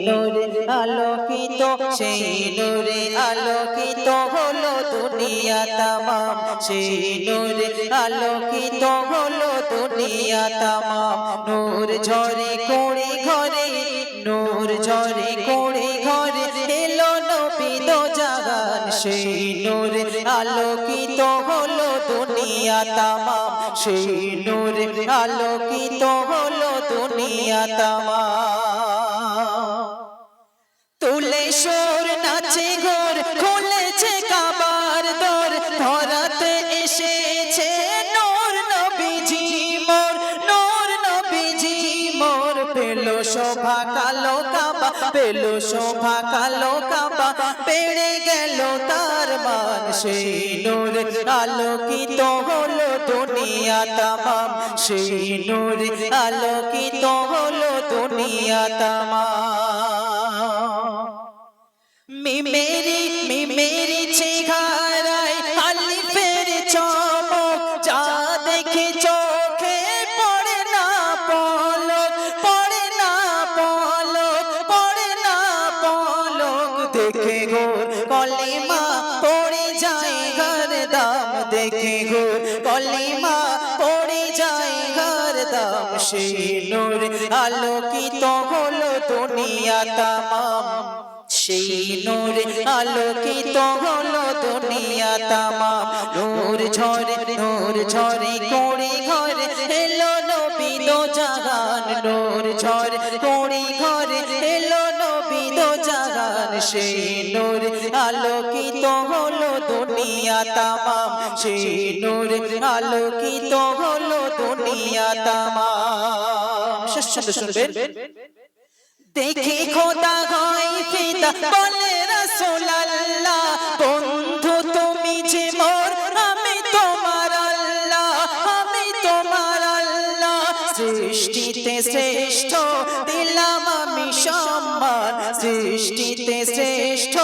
নূরে আলোকিত সেই নূরে আলোকিত হলো দুনিয়া তামাম সেই নূরে আলোকিত হলো দুনিয়া তামাম নূর ঝরে কোড়ে ঘরে নূর ঝরে কোড়ে ঘরে এলো নবী দো জাহান সেই নূরে আলোকিত হলো দুনিয়া তামাম সেই নূরে আলোকিত হলো দুনিয়া তামাম তুলে সুর নাচে ঘোর খুলেছে কাবার দর ধরাতে এসেছে নূর নবীজি মোর পেলো শোভা কালো কাবা পেলো শোভা কালো কাবা বেড়ে গেল তার মান সেই নূর আলোকিত হলো দুনিয়া তামাম সেই নূর আলোকিত হলো দুনিয়া তামাম মেরি চেহারায় আলিফের চমক যা দেখে চোখে পড়ে না পলক দেখে গোর কলিমা পড়ে যায় হরদম দেখে গোর কলিমা পড়ে যায় হরদম সেই নূর আলোকিত হলো দুনিয়া তামাম সেই নূর আলোকিত হলো দুনিয়া তামাম নূর ঝরে কোড়ে ঘরে এলো নবী দো জাহান নূর ঝরে কোড়ে ঘরে এলো নবী দো জাহান সেই নূর আলোকিত হলো দুনিয়া তামাম সেই নূর আলোকিত হলো দুনিয়া তামাম শুনবেন দেখে খোদা হয় ফিদা বলে রাসূল আল্লাহ বন্ধু তুমি যে মোর আমি তোমার আল্লাহ সৃষ্টিতে শ্রেষ্ঠ দিলাম আমি সম্মান সৃষ্টিতে শ্রেষ্ঠ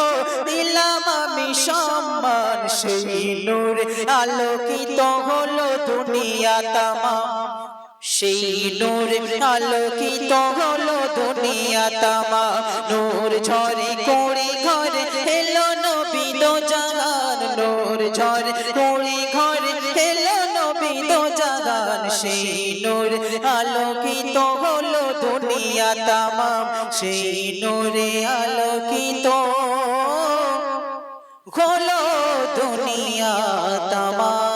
দিলাম আমি সম্মান সেই নূর আলোকিত হলো দুনিয়া তামাম সেই নূর আলোকিত হলো দুনিয়া তামাম নূর ঝরে কোড়ে ঘরে এলো নবী দো জাহান নূর ঝরে কোড়ে ঘরে এলো নবী দো জাহান সেই নূর আলোকিত হলো দুনিয়া তামাম সেই নূরে আলোকিত হলো দুনিয়া তামাম।